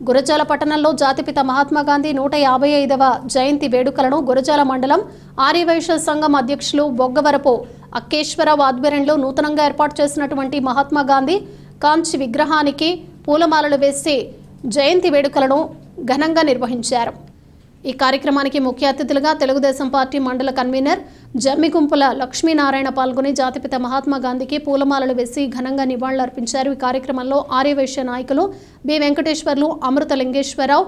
గురజాల పట్టణంలో జాతిపిత మహాత్మా గాంధీ 155వ జయంతి వేడుకలను గురజాల మండలం ఆర్యవైశ్య సంఘం అధ్యక్షులు బొగ్గవరపు అక్కేశ్వరరావు ఆధ్వర్యంలో నూతనంగా ఏర్పాటు చేసినటువంటి మహాత్మా గాంధీ కాంచి విగ్రహానికి పూలమాలలు వేసి జయంతి వేడుకలను ఘనంగా నిర్వహించారు। ఈ కార్యక్రమానికి ముఖ్య అతిథులుగా తెలుగుదేశం పార్టీ మండల కన్వీనర్ జమ్మిగుంపుల లక్ష్మీనారాయణ పాల్గొని జాతిపిత మహాత్మా గాంధీకి పూలమాలలు వేసి ఘనంగా నివాళులర్పించారు। ఈ కార్యక్రమంలో ఆర్యవైశ్య నాయకులు బి వెంకటేశ్వర్లు, అమృత లింగేశ్వరరావు,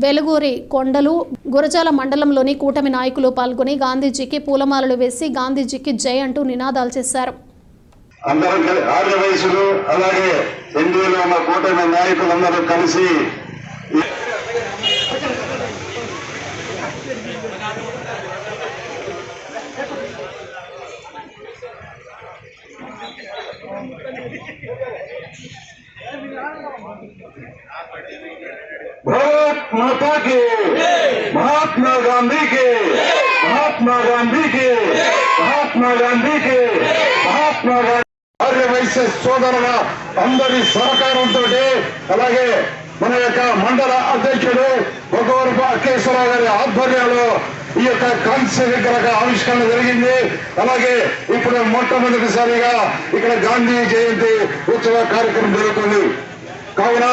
వెలుగూరి కొండలు, గురజాల మండలంలోని కూటమి నాయకులు పాల్గొని గాంధీజీకి పూలమాలలు వేసి గాంధీజీకి జై అంటూ నినాదాలు చేశారు। ఆర్యవైశ్యులు అలాగే ఎన్డీఏలో ఉన్న కూటమి నాయకులందరూ కలిసి भारत माता के महात्मा गांधी के महात्मा गांधी के महात्मा गांधी के महात्मा गांधी ఆర్యవైశ్య సోదరుల అందరి సహకారంతో అలాగే మన యొక్క మండల అధ్యక్షుడు బొగ్గవరపు అక్కేశ్వరరావు గారి ఆధ్వర్యంలో ఈ యొక్క కాంస్య విగ్రహ ఆవిష్కరణ జరిగింది। అలాగే ఇప్పుడు మొట్టమొదటిసారిగా ఇక్కడ గాంధీ జయంతి ఉత్సవ కార్యక్రమం జరుగుతుంది। కావున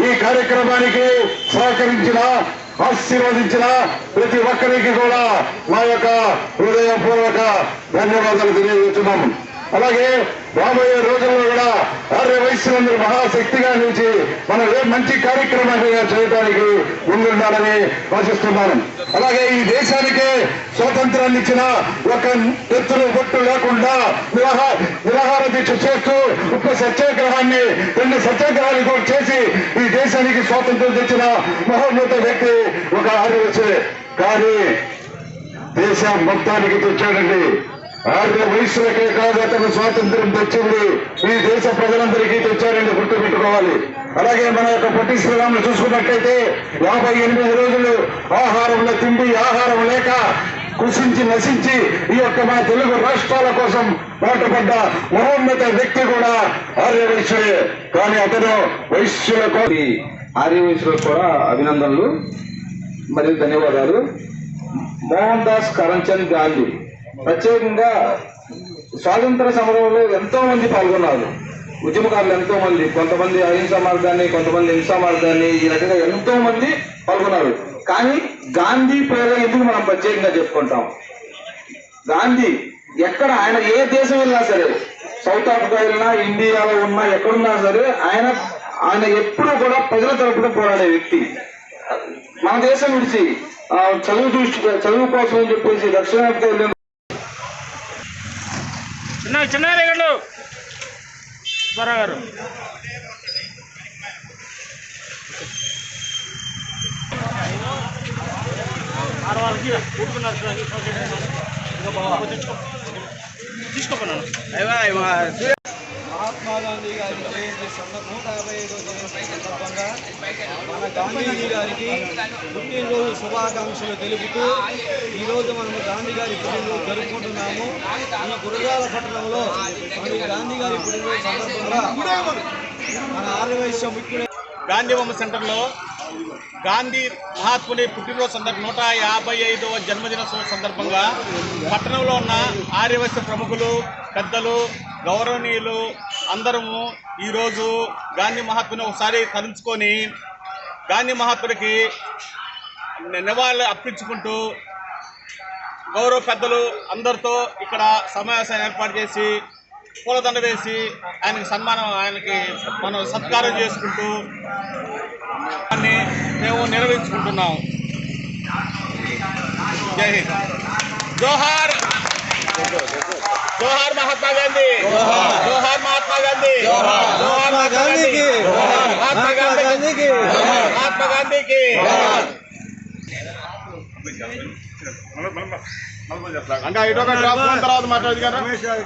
ఈ కార్యక్రమానికి సహకరించిన ఆశీర్వదించిన ప్రతి ఒక్కరికి కూడా మా యొక్క హృదయపూర్వక ధన్యవాదాలు తెలియజేస్తున్నాము। అలాగే రాబోయే రోజుల్లో కూడా ఆర్యవైశ్యులందరూ మహాశక్తిగా నిలిచి మనం మంచి కార్యక్రమాన్ని చేయడానికి ముందుండాలని ఆశిస్తున్నాను। అలాగే ఈ దేశానికి స్వాతంత్రాన్ని ఇచ్చిన ఒక ఎత్తులు బొట్టు లేకుండా నిరాహార దీక్ష చేస్తూ ఉప్పు సత్యాగ్రహాన్ని 2 సత్యాగ్రహాలు కూడా చేసి ఈ దేశానికి స్వాతంత్రం తెచ్చిన మహోన్నత వ్యక్తి ఒక ఆర్యవైశ్యుడే। కానీ దేశం మొత్తానికి తెచ్చాడండి। ఆర్యవైశ్యులకే కాదు అతను స్వాతంత్రం తెచ్చింది ఈ దేశ ప్రజలందరికీ తెచ్చారండి, గుర్తుపెట్టుకోవాలి। అలాగే మన యొక్క పొట్టి శ్రీరాములు చూసుకున్నట్లయితే 58 రోజులు ఆహారంలో తిండి ఆహారం లేక కృషించి నశించి ఈ యొక్క మన తెలుగు రాష్ట్రాల కోసం పాటుపడ్డ మహోన్నత వ్యక్తి కూడా ఆర్యవైశ్యుడే। కానీ అతను వైశ్యులకు ఆర్యవైశ్యులకు కూడా అభినందనలు మరియు ధన్యవాదాలు। మోహన్ దాస్ కరంచంద్ గాంధీ ప్రత్యేకంగా స్వాతంత్ర సమరంలో ఎంతో మంది పాల్గొన్నారు, ఉద్యమకారులు ఎంతో మంది, కొంతమంది అహింసా మార్గాన్ని, కొంతమంది హింసా మార్గాన్ని, ఈ రకంగా ఎంతో మంది పాల్గొన్నారు। కానీ గాంధీ పేరు ఎందుకు మనం ప్రత్యేకంగా చెప్పుకుంటాం? గాంధీ ఎక్కడ ఆయన ఏ దేశం వెళ్ళినా సరే, సౌత్ ఆఫ్రికా వెళ్ళినా, ఇండియాలో ఉన్నా, ఎక్కడున్నా సరే ఆయన ఎప్పుడూ కూడా ప్రజల తరపున పోరాడే వ్యక్తి। మన దేశం విడిచి చదువు కోసం అని చెప్పేసి దక్షిణాఫ్రికా వెళ్ళిన చిన్న రేగండు గారు తీసుకోకున్నాను। మహాత్మా గాంధీ గారి జయంతి 155వ జయంతి సందర్భంగా మన గాంధీజీ గారికి పుట్టినరోజు శుభాకాంక్షలు తెలుపుతూ ఈరోజు మనము గాంధీ గారి పుట్టినరోజు జరుపుకుంటున్నాము। ఈ గురజాల పట్టణంలో మరి గాంధీ గారి పుట్టినరోజు సందర్భంగా మన ఆర్యవైశ్య ముఖ్యుడు గాంధీ బొమ్మ సెంటర్లో గాంధీ మహాత్ముని పుట్టినరోజు సందర్భంగా 155వ జన్మదిన సందర్భంగా పట్టణంలో ఉన్న ఆర్యవైశ్య ప్రముఖులు, పెద్దలు, గౌరవనీయులు అందరము ఈరోజు గాంధీ మహాత్ముని ఒకసారి తలుచుకొని గాంధీ మహాత్ముడికి నివాళులు అర్పించుకుంటూ గౌరవ పెద్దలు అందరితో ఇక్కడ సమావేశాన్ని ఏర్పాటు చేసి పూలదండ వేసి ఆయనకి మనం సత్కారం చేసుకుంటూ దాన్ని మేము నిర్వహించుకుంటున్నాం। జై హింద్, జోహార్ జోహార్ మహాత్మా గాంధీ, జోహార్ మహాత్మా గాంధీ, జోహార్ మహాత్మా గాంధీకి, మహాత్మా గాంధీకి, మహాత్మా గాంధీకి। అంటే ఇటొక డ్రాప్ తర్వాత మాట్లాడదు కదా రమేష్ గారు।